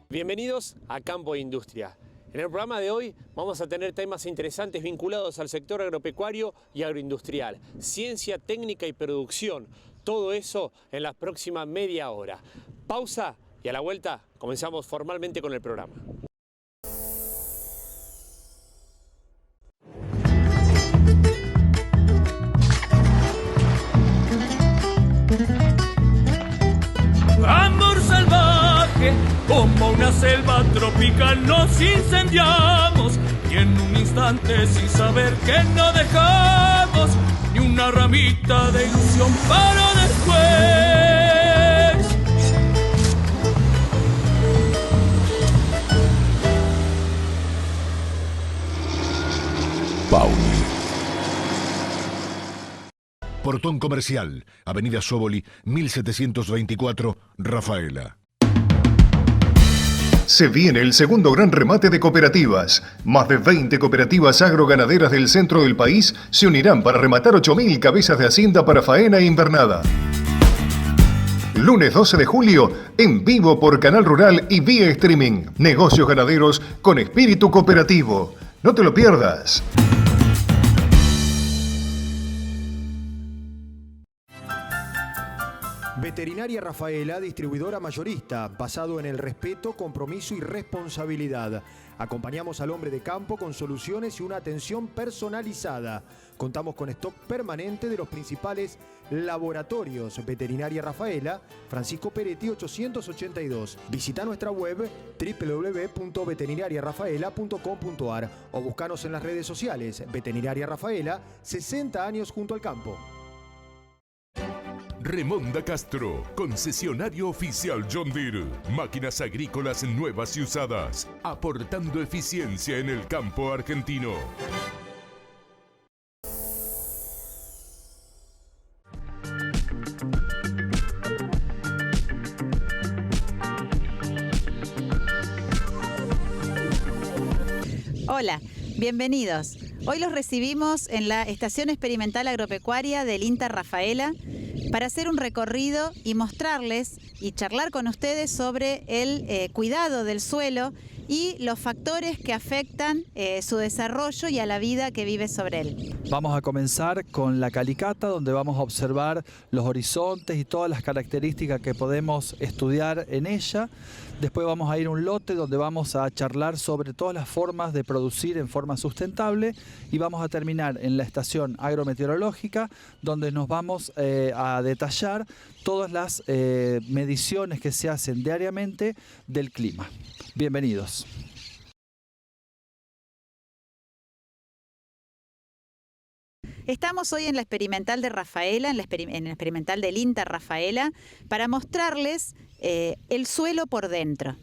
Bienvenidos a Campo e Industria. En el programa de hoy vamos a tener temas interesantes vinculados al sector agropecuario y agroindustrial, ciencia, técnica y producción. Todo eso en la próxima media hora. Pausa y a la vuelta comenzamos formalmente con el programa. Amor salvaje, como una selva tropical nos incendiamos y en un instante sin saber que no dejamos ni una ramita de ilusión para después. Pauli. Portón Comercial, Avenida Sóboli, 1724, Rafaela. Se viene el segundo gran remate de cooperativas. Más de 20 cooperativas agroganaderas del centro del país se unirán para rematar 8.000 cabezas de hacienda para faena e invernada. Lunes 12 de julio, en vivo por Canal Rural y vía streaming. Negocios ganaderos con espíritu cooperativo. No te lo pierdas. Veterinaria Rafaela, distribuidora mayorista, basado en el respeto, compromiso y responsabilidad. Acompañamos al hombre de campo con soluciones y una atención personalizada. Contamos con stock permanente de los principales laboratorios. Veterinaria Rafaela, Francisco Peretti 882. Visita nuestra web www.veterinariarafaela.com.ar o buscanos en las redes sociales. Veterinaria Rafaela, 60 años junto al campo. Remonda Castro, concesionario oficial John Deere. Máquinas agrícolas nuevas y usadas, aportando eficiencia en el campo argentino. Hola, bienvenidos. Hoy los recibimos en la Estación Experimental Agropecuaria del INTA Rafaela para hacer un recorrido y mostrarles y charlar con ustedes sobre el cuidado del suelo y los factores que afectan su desarrollo y a la vida que vive sobre él. Vamos a comenzar con la calicata, donde vamos a observar los horizontes y todas las características que podemos estudiar en ella. Después vamos a ir a un lote donde vamos a charlar sobre todas las formas de producir en forma sustentable y vamos a terminar en la estación agrometeorológica, donde nos vamos a detallar todas las mediciones que se hacen diariamente del clima. Bienvenidos. Estamos hoy en la experimental de Rafaela, en la experimental del INTA Rafaela, para mostrarles el suelo por dentro.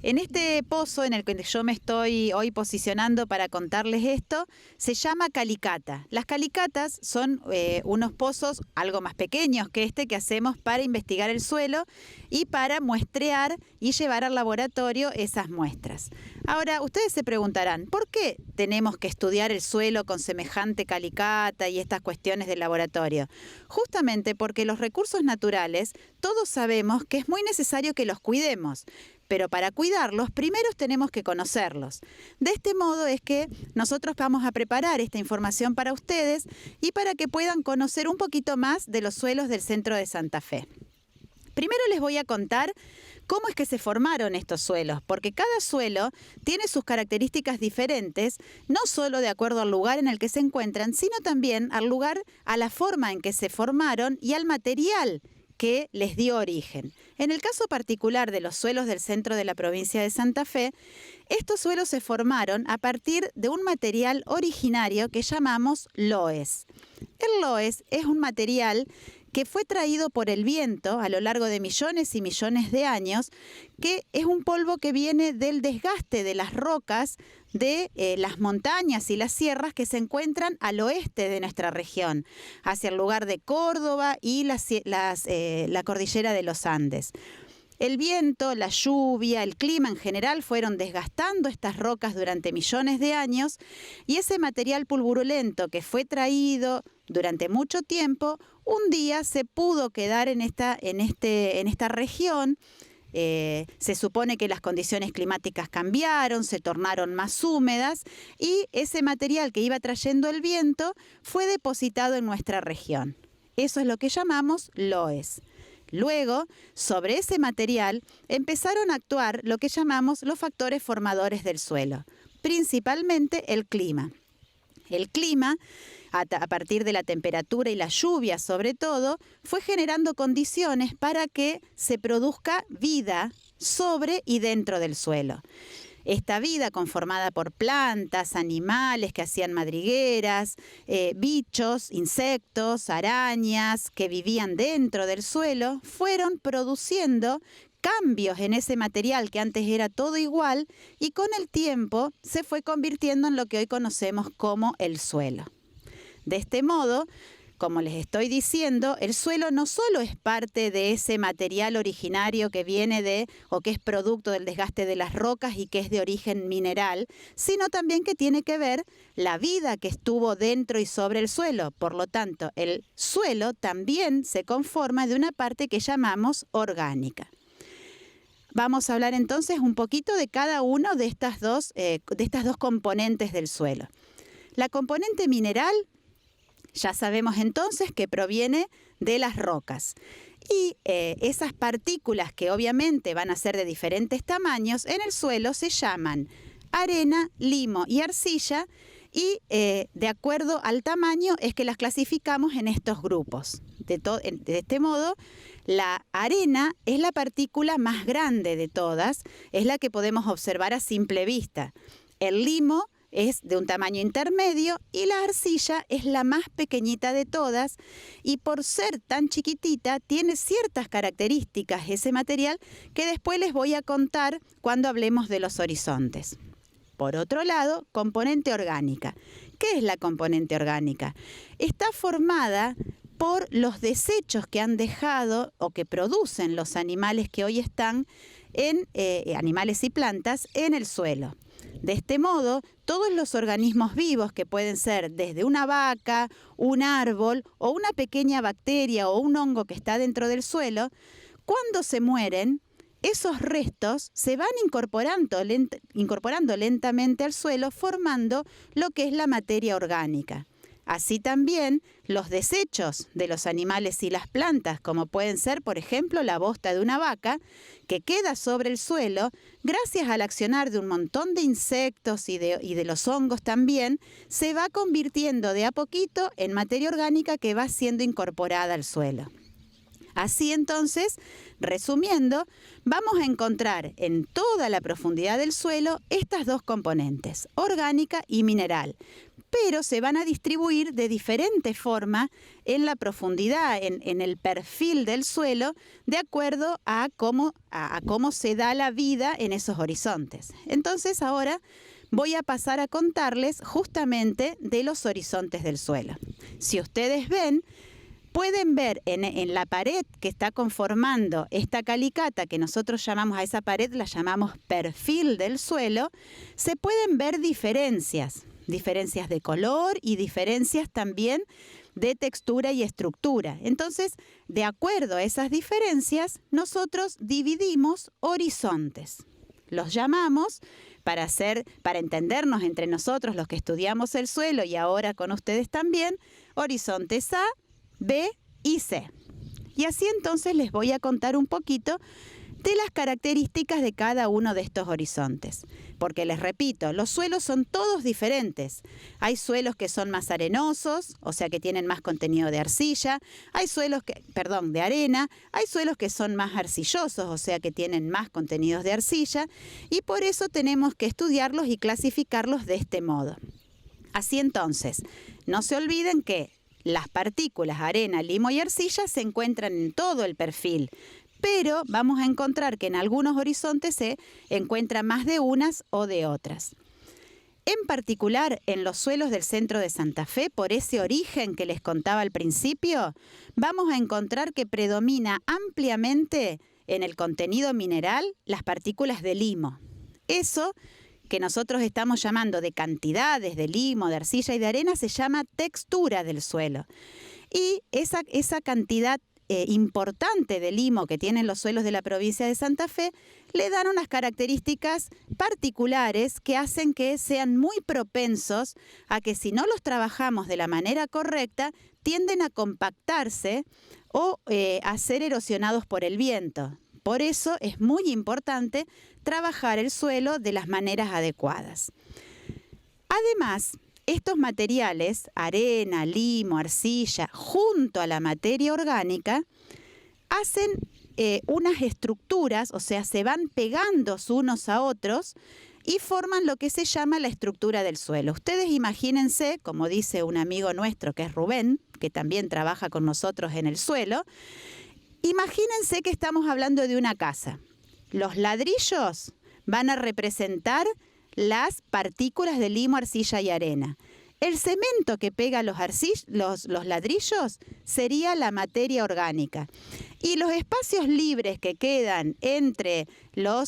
En este pozo en el que yo me estoy hoy posicionando para contarles esto, se llama calicata. Las calicatas son unos pozos algo más pequeños que este que hacemos para investigar el suelo y para muestrear y llevar al laboratorio esas muestras. Ahora, ustedes se preguntarán, ¿por qué tenemos que estudiar el suelo con semejante calicata y estas cuestiones del laboratorio? Justamente porque los recursos naturales, todos sabemos que es muy necesario que los cuidemos. Pero para cuidarlos, primero tenemos que conocerlos. De este modo es que nosotros vamos a preparar esta información para ustedes y para que puedan conocer un poquito más de los suelos del centro de Santa Fe. Primero les voy a contar cómo es que se formaron estos suelos, porque cada suelo tiene sus características diferentes, no solo de acuerdo al lugar en el que se encuentran, sino también al lugar, a la forma en que se formaron y al material que les dio origen. En el caso particular de los suelos del centro de la provincia de Santa Fe, estos suelos se formaron a partir de un material originario que llamamos loess. El loess es un material que fue traído por el viento a lo largo de millones y millones de años, que es un polvo que viene del desgaste de las rocas de las montañas y las sierras que se encuentran al oeste de nuestra región, hacia el lugar de Córdoba y la cordillera de los Andes. El viento, la lluvia, el clima en general fueron desgastando estas rocas durante millones de años y ese material pulverulento que fue traído durante mucho tiempo, un día se pudo quedar en esta región se supone que las condiciones climáticas cambiaron, se tornaron más húmedas y ese material que iba trayendo el viento fue depositado en nuestra región. Eso es lo que llamamos loess. Luego, sobre ese material empezaron a actuar lo que llamamos los factores formadores del suelo, principalmente el clima. El clima, a partir de la temperatura y la lluvia sobre todo, fue generando condiciones para que se produzca vida sobre y dentro del suelo. Esta vida, conformada por plantas, animales que hacían madrigueras, bichos, insectos, arañas que vivían dentro del suelo, fueron produciendo cambios en ese material que antes era todo igual y con el tiempo se fue convirtiendo en lo que hoy conocemos como el suelo. De este modo, como les estoy diciendo, el suelo no solo es parte de ese material originario que viene de o que es producto del desgaste de las rocas y que es de origen mineral, sino también que tiene que ver la vida que estuvo dentro y sobre el suelo. Por lo tanto, el suelo también se conforma de una parte que llamamos orgánica. Vamos a hablar entonces un poquito de cada uno de estas dos componentes del suelo. La componente mineral, ya sabemos entonces que proviene de las rocas. Y esas partículas que obviamente van a ser de diferentes tamaños en el suelo se llaman arena, limo y arcilla y de acuerdo al tamaño es que las clasificamos en estos grupos. De este modo, la arena es la partícula más grande de todas, es la que podemos observar a simple vista. El limo es de un tamaño intermedio y la arcilla es la más pequeñita de todas y por ser tan chiquitita tiene ciertas características ese material que después les voy a contar cuando hablemos de los horizontes. Por otro lado, componente orgánica. ¿Qué es la componente orgánica? Está formada por los desechos que han dejado o que producen los animales que hoy están animales y plantas en el suelo. De este modo, todos los organismos vivos que pueden ser desde una vaca, un árbol o una pequeña bacteria o un hongo que está dentro del suelo, cuando se mueren, esos restos se van incorporando lentamente al suelo formando lo que es la materia orgánica. Así también los desechos de los animales y las plantas, como pueden ser, por ejemplo, la bosta de una vaca, que queda sobre el suelo, gracias al accionar de un montón de insectos y de los hongos también, se va convirtiendo de a poquito en materia orgánica que va siendo incorporada al suelo. Así entonces, resumiendo, vamos a encontrar en toda la profundidad del suelo estas dos componentes, orgánica y mineral, pero se van a distribuir de diferente forma en la profundidad, en el perfil del suelo, de acuerdo a cómo se da la vida en esos horizontes. Entonces ahora voy a pasar a contarles justamente de los horizontes del suelo. Si ustedes ven, pueden ver en la pared que está conformando esta calicata, que nosotros llamamos a esa pared, la llamamos perfil del suelo, se pueden ver diferencias de color y diferencias también de textura y estructura. Entonces, de acuerdo a esas diferencias, nosotros dividimos horizontes. Los llamamos, para entendernos entre nosotros los que estudiamos el suelo y ahora con ustedes también, horizontes A, B y C. Y así entonces les voy a contar un poquito de las características de cada uno de estos horizontes. Porque les repito, los suelos son todos diferentes. Hay suelos que son más arenosos, o sea que tienen más contenido de arcilla. Hay suelos de arena. Hay suelos que son más arcillosos, o sea que tienen más contenidos de arcilla. Y por eso tenemos que estudiarlos y clasificarlos de este modo. Así entonces, no se olviden que las partículas arena, limo y arcilla se encuentran en todo el perfil, pero vamos a encontrar que en algunos horizontes se encuentra más de unas o de otras. En particular, en los suelos del centro de Santa Fe, por ese origen que les contaba al principio, vamos a encontrar que predomina ampliamente en el contenido mineral las partículas de limo. Eso que nosotros estamos llamando de cantidades de limo, de arcilla y de arena se llama textura del suelo. Y esa cantidad importante de limo que tienen los suelos de la provincia de Santa Fe, le dan unas características particulares que hacen que sean muy propensos a que si no los trabajamos de la manera correcta, tienden a compactarse o a ser erosionados por el viento. Por eso es muy importante trabajar el suelo de las maneras adecuadas. Además, estos materiales, arena, limo, arcilla, junto a la materia orgánica, hacen unas estructuras, o sea, se van pegando unos a otros y forman lo que se llama la estructura del suelo. Ustedes imagínense, como dice un amigo nuestro que es Rubén, que también trabaja con nosotros en el suelo, imagínense que estamos hablando de una casa. Los ladrillos van a representar las partículas de limo, arcilla y arena. El cemento que pega los ladrillos sería la materia orgánica. Y los espacios libres que quedan entre lo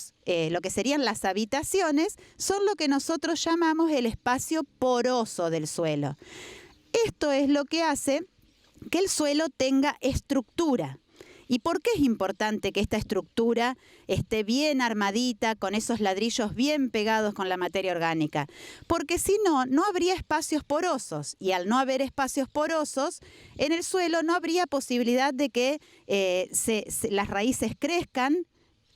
que serían las habitaciones son lo que nosotros llamamos el espacio poroso del suelo. Esto es lo que hace que el suelo tenga estructura. ¿Y por qué es importante que esta estructura esté bien armadita, con esos ladrillos bien pegados con la materia orgánica? Porque si no, no habría espacios porosos, y al no haber espacios porosos, en el suelo no habría posibilidad de que las raíces crezcan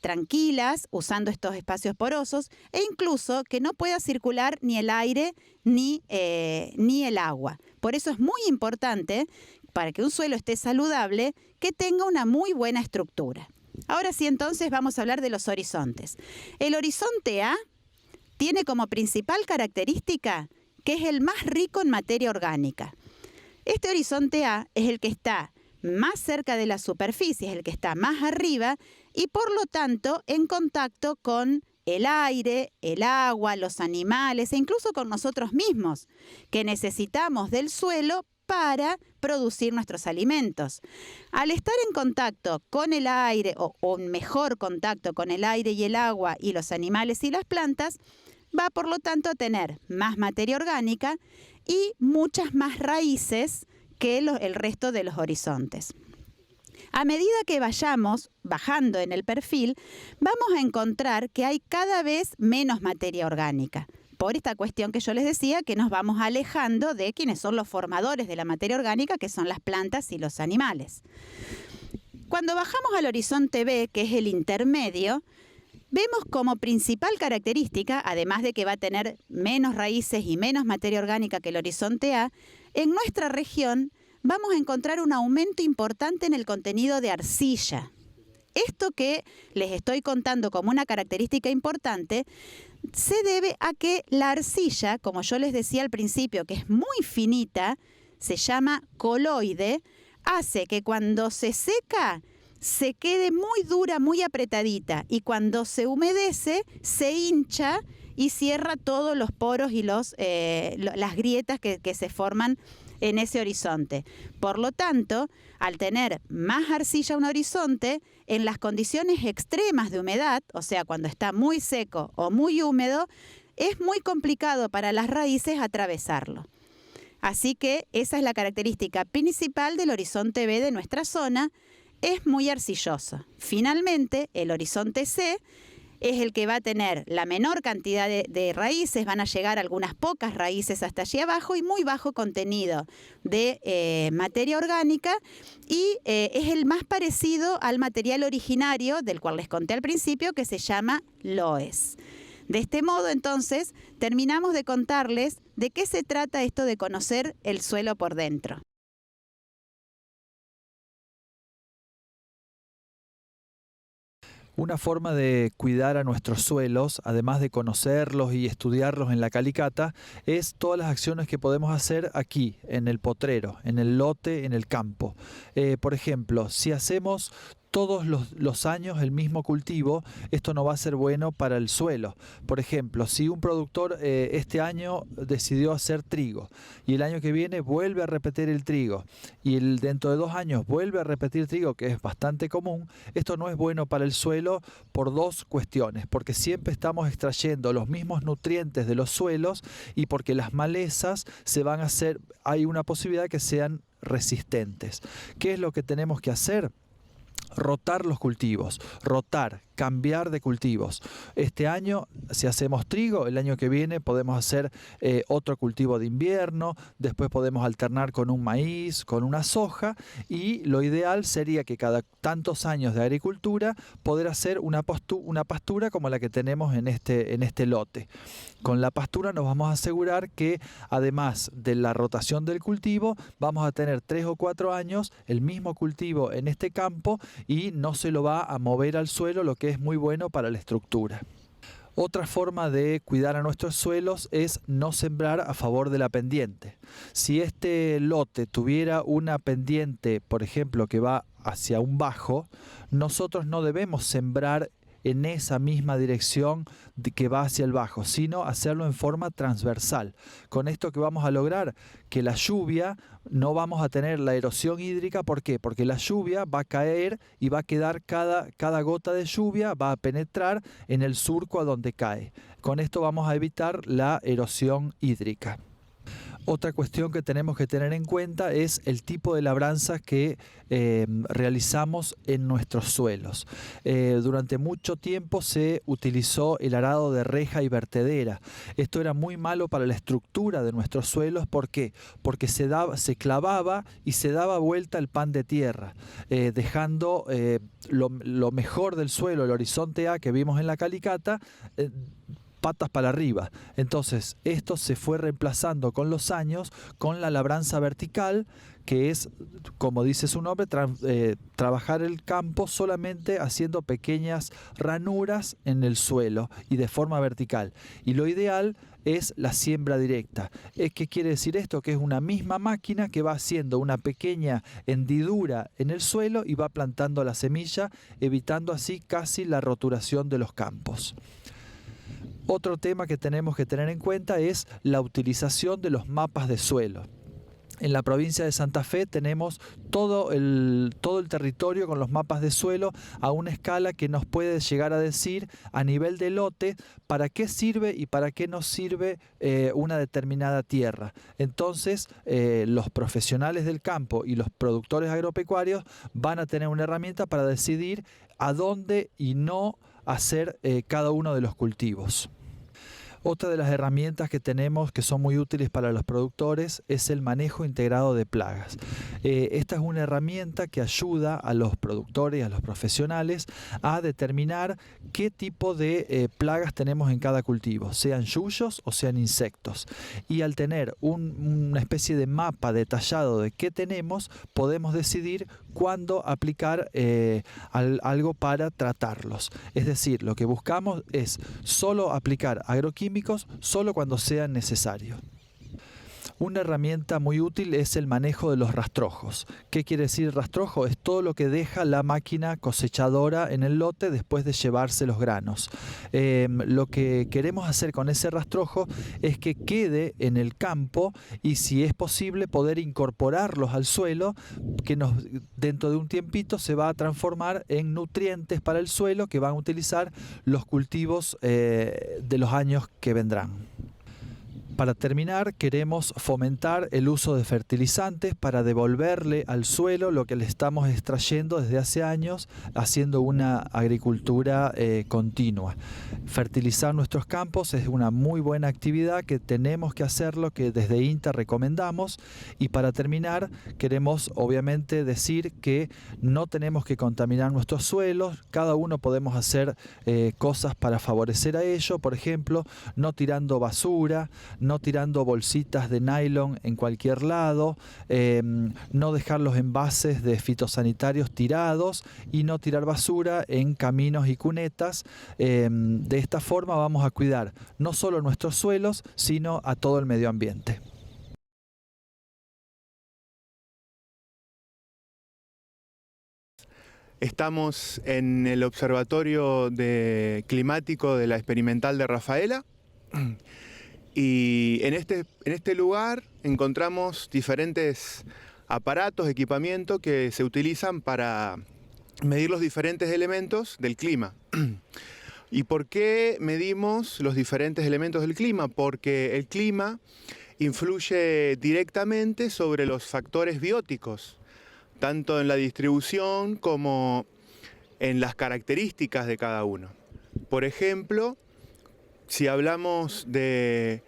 tranquilas usando estos espacios porosos, e incluso que no pueda circular ni el aire ni el agua. Por eso es muy importante, para que un suelo esté saludable, que tenga una muy buena estructura. Ahora sí, entonces vamos a hablar de los horizontes. El horizonte A tiene como principal característica que es el más rico en materia orgánica. Este horizonte A es el que está más cerca de la superficie, es el que está más arriba y por lo tanto en contacto con el aire, el agua, los animales e incluso con nosotros mismos, que necesitamos del suelo para producir nuestros alimentos. Al estar en contacto con el aire o un mejor contacto con el aire y el agua y los animales y las plantas, va por lo tanto a tener más materia orgánica y muchas más raíces que el resto de los horizontes. A medida que vayamos bajando en el perfil, vamos a encontrar que hay cada vez menos materia orgánica. Por esta cuestión que yo les decía, que nos vamos alejando de quienes son los formadores de la materia orgánica, que son las plantas y los animales. Cuando bajamos al horizonte B, que es el intermedio, vemos como principal característica, además de que va a tener menos raíces y menos materia orgánica que el horizonte A, en nuestra región vamos a encontrar un aumento importante en el contenido de arcilla. Esto que les estoy contando como una característica importante se debe a que la arcilla, como yo les decía al principio, que es muy finita, se llama coloide, hace que cuando se seca se quede muy dura, muy apretadita y cuando se humedece se hincha y cierra todos los poros y las grietas que se forman en ese horizonte. Por lo tanto, al tener más arcilla un horizonte, en las condiciones extremas de humedad, o sea, cuando está muy seco o muy húmedo, es muy complicado para las raíces atravesarlo. Así que esa es la característica principal del horizonte B de nuestra zona, es muy arcilloso. Finalmente, el horizonte C es el que va a tener la menor cantidad de raíces, van a llegar algunas pocas raíces hasta allí abajo y muy bajo contenido de materia orgánica y es el más parecido al material originario del cual les conté al principio, que se llama loess. De este modo, entonces, terminamos de contarles de qué se trata esto de conocer el suelo por dentro. Una forma de cuidar a nuestros suelos, además de conocerlos y estudiarlos en la calicata, es todas las acciones que podemos hacer aquí, en el potrero, en el lote, en el campo. Por ejemplo, si hacemos todos los años el mismo cultivo, esto no va a ser bueno para el suelo. Por ejemplo, si un productor este año decidió hacer trigo y el año que viene vuelve a repetir el trigo y dentro de 2 años vuelve a repetir trigo, que es bastante común, esto no es bueno para el suelo por 2 cuestiones, porque siempre estamos extrayendo los mismos nutrientes de los suelos y porque las malezas hay una posibilidad que sean resistentes. ¿Qué es lo que tenemos que hacer? Rotar los cultivos, cambiar de cultivos. Este año, si hacemos trigo, el año que viene podemos hacer otro cultivo de invierno, después podemos alternar con un maíz, con una soja, y lo ideal sería que cada tantos años de agricultura poder hacer una pastura como la que tenemos en este lote. Con la pastura nos vamos a asegurar que, además de la rotación del cultivo, vamos a tener 3 o 4 años el mismo cultivo en este campo y no se lo va a mover al suelo, lo que es muy bueno para la estructura. Otra forma de cuidar a nuestros suelos es no sembrar a favor de la pendiente. Si este lote tuviera una pendiente, por ejemplo, que va hacia un bajo, nosotros no debemos sembrar en esa misma dirección que va hacia el bajo, sino hacerlo en forma transversal. Con esto que vamos a lograr que la lluvia, no vamos a tener la erosión hídrica. ¿Por qué? Porque la lluvia va a caer y va a quedar cada gota de lluvia, va a penetrar en el surco a donde cae. Con esto vamos a evitar la erosión hídrica. Otra cuestión que tenemos que tener en cuenta es el tipo de labranzas que realizamos en nuestros suelos. Durante mucho tiempo se utilizó el arado de reja y vertedera. Esto era muy malo para la estructura de nuestros suelos. ¿Por qué? Porque se clavaba y se daba vuelta el pan de tierra, dejando lo mejor del suelo, el horizonte A que vimos en la calicata, patas para arriba. Entonces esto se fue reemplazando con los años con la labranza vertical, que es, como dice su nombre, trabajar el campo solamente haciendo pequeñas ranuras en el suelo y de forma vertical. Y lo ideal es la siembra directa. ¿Qué quiere decir esto? Que es una misma máquina que va haciendo una pequeña hendidura en el suelo y va plantando la semilla, evitando así casi la roturación de los campos. Otro tema que tenemos que tener en cuenta es la utilización de los mapas de suelo. En la provincia de Santa Fe tenemos todo el territorio con los mapas de suelo a una escala que nos puede llegar a decir a nivel de lote para qué sirve y para qué no sirve una determinada tierra. Entonces los profesionales del campo y los productores agropecuarios van a tener una herramienta para decidir a dónde y no hacer cada uno de los cultivos. Otra de las herramientas que tenemos que son muy útiles para los productores es el manejo integrado de plagas. Esta es una herramienta que ayuda a los productores y a los profesionales a determinar qué tipo de plagas tenemos en cada cultivo, sean yuyos o sean insectos. Y al tener una especie de mapa detallado de qué tenemos, podemos decidir cuándo aplicar algo para tratarlos. Es decir, lo que buscamos es solo aplicar agroquímicos solo cuando sea necesario. Una herramienta muy útil es el manejo de los rastrojos. ¿Qué quiere decir rastrojo? Es todo lo que deja la máquina cosechadora en el lote después de llevarse los granos. Lo que queremos hacer con ese rastrojo es que quede en el campo y, si es posible, poder incorporarlos al suelo, que dentro de un tiempito se va a transformar en nutrientes para el suelo que van a utilizar los cultivos de los años que vendrán. Para terminar, queremos fomentar el uso de fertilizantes para devolverle al suelo lo que le estamos extrayendo desde hace años, haciendo una agricultura continua. Fertilizar nuestros campos es una muy buena actividad que tenemos que hacerlo, que desde INTA recomendamos. Y para terminar, queremos obviamente decir que no tenemos que contaminar nuestros suelos. Cada uno podemos hacer cosas para favorecer a ello. Por ejemplo, no tirando basura, no tirando bolsitas de nylon en cualquier lado, no dejar los envases de fitosanitarios tirados y no tirar basura en caminos y cunetas. De esta forma vamos a cuidar no solo nuestros suelos, sino a todo el medio ambiente. Estamos en el Observatorio Climático de la Experimental de Rafaela. Y en este lugar encontramos diferentes aparatos, equipamiento que se utilizan para medir los diferentes elementos del clima. ¿Y por qué medimos los diferentes elementos del clima? Porque el clima influye directamente sobre los factores bióticos, tanto en la distribución como en las características de cada uno. Por ejemplo, si hablamos de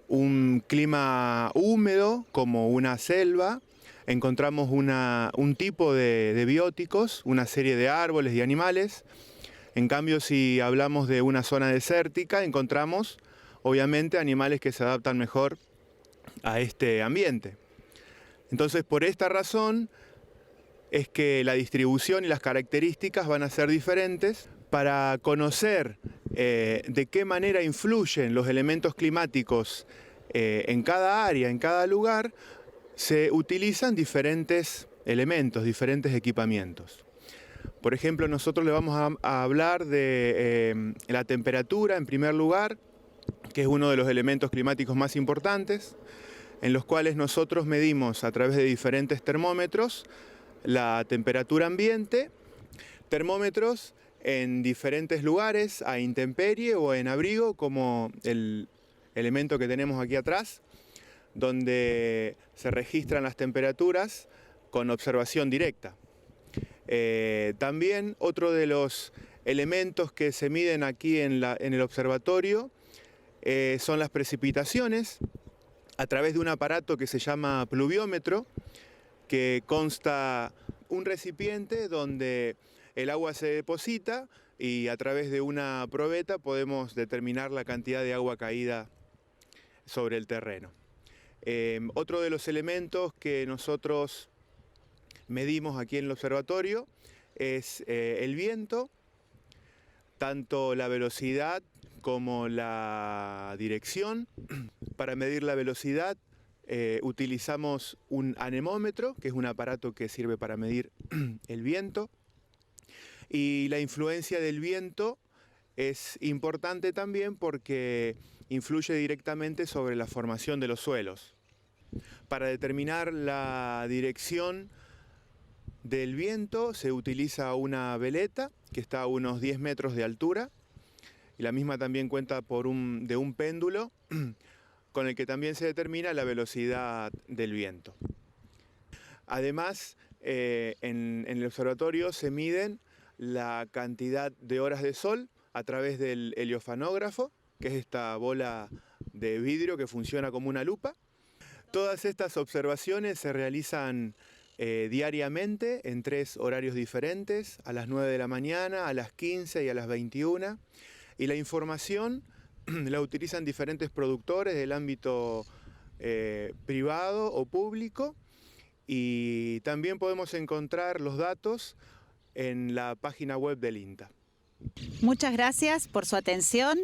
un clima húmedo como una selva, encontramos un tipo de bióticos, una serie de árboles y animales. En cambio, si hablamos de una zona desértica, encontramos obviamente animales que se adaptan mejor a este ambiente. Entonces, por esta razón es que la distribución y las características van a ser diferentes. Para conocer de qué manera influyen los elementos climáticos en cada área, en cada lugar, se utilizan diferentes elementos, diferentes equipamientos. Por ejemplo, nosotros le vamos a hablar de la temperatura en primer lugar, que es uno de los elementos climáticos más importantes, en los cuales nosotros medimos a través de diferentes termómetros la temperatura ambiente, termómetros en diferentes lugares, a intemperie o en abrigo, como el elemento que tenemos aquí atrás, donde se registran las temperaturas con observación directa. También otro de los elementos que se miden aquí en el observatorio son las precipitaciones a través de un aparato que se llama pluviómetro, que consta un recipiente donde el agua se deposita y a través de una probeta podemos determinar la cantidad de agua caída sobre el terreno. Otro de los elementos que nosotros medimos aquí en el observatorio es el viento, tanto la velocidad como la dirección. Para medir la velocidad utilizamos un anemómetro, que es un aparato que sirve para medir el viento. Y la influencia del viento es importante también porque influye directamente sobre la formación de los suelos. Para determinar la dirección del viento se utiliza una veleta que está a unos 10 metros de altura y la misma también cuenta de un péndulo con el que también se determina la velocidad del viento. Además, en el observatorio se miden la cantidad de horas de sol a través del heliofanógrafo, que es esta bola de vidrio que funciona como una lupa. Todas estas observaciones se realizan diariamente en 3 horarios diferentes, a las 9 de la mañana, a las 15 y a las 21. Y la información la utilizan diferentes productores del ámbito privado o público, y también podemos encontrar los datos en la página web del INTA. Muchas gracias por su atención.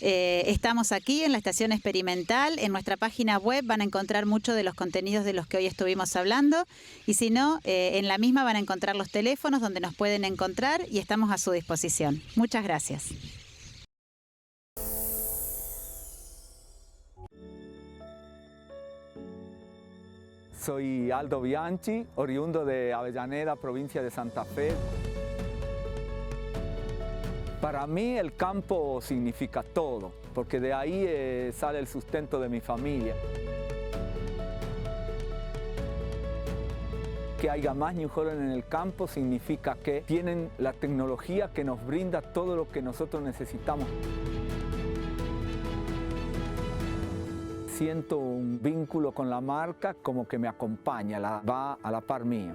Estamos aquí en la estación experimental. En nuestra página web van a encontrar muchos de los contenidos de los que hoy estuvimos hablando, y si no, en la misma van a encontrar los teléfonos donde nos pueden encontrar y estamos a su disposición. Muchas gracias. Soy Aldo Bianchi, oriundo de Avellaneda, provincia de Santa Fe. Para mí el campo significa todo, porque de ahí sale el sustento de mi familia. Que haya más New Holland en el campo significa que tienen la tecnología que nos brinda todo lo que nosotros necesitamos. Siento un vínculo con la marca como que me acompaña, va a la par mío.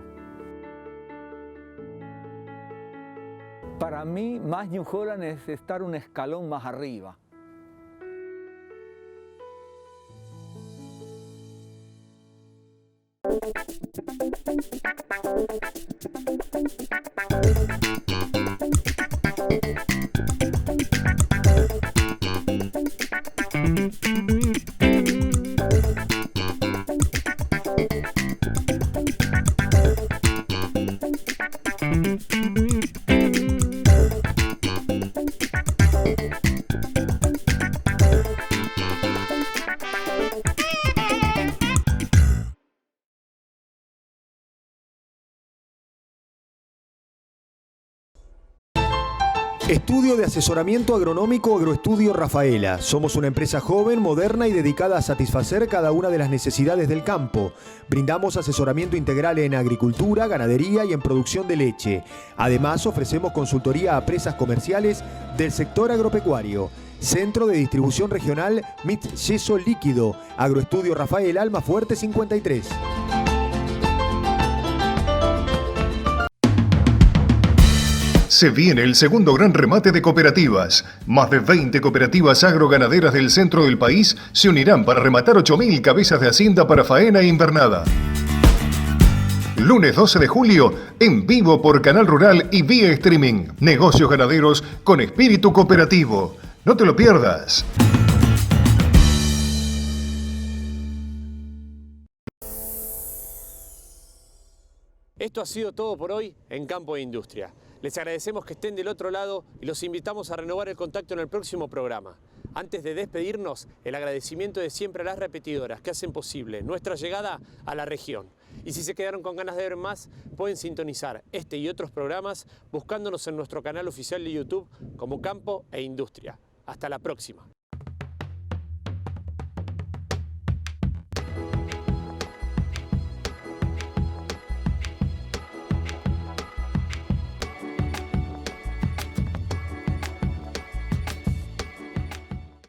Para mí, más New Holland es estar un escalón más arriba. Estudio de asesoramiento agronómico Agroestudio Rafaela. Somos una empresa joven, moderna y dedicada a satisfacer cada una de las necesidades del campo. Brindamos asesoramiento integral en agricultura, ganadería y en producción de leche. Además, ofrecemos consultoría a presas comerciales del sector agropecuario. Centro de Distribución Regional MIT Yeso Líquido. Agroestudio Rafaela, Almafuerte 53. Se viene el segundo gran remate de cooperativas. Más de 20 cooperativas agroganaderas del centro del país se unirán para rematar 8.000 cabezas de hacienda para faena e invernada. Lunes 12 de julio, en vivo por Canal Rural y vía streaming. Negocios ganaderos con espíritu cooperativo. No te lo pierdas. Esto ha sido todo por hoy en Campo e Industria. Les agradecemos que estén del otro lado y los invitamos a renovar el contacto en el próximo programa. Antes de despedirnos, el agradecimiento de siempre a las repetidoras que hacen posible nuestra llegada a la región. Y si se quedaron con ganas de ver más, pueden sintonizar este y otros programas buscándonos en nuestro canal oficial de YouTube como Campo e Industria. Hasta la próxima.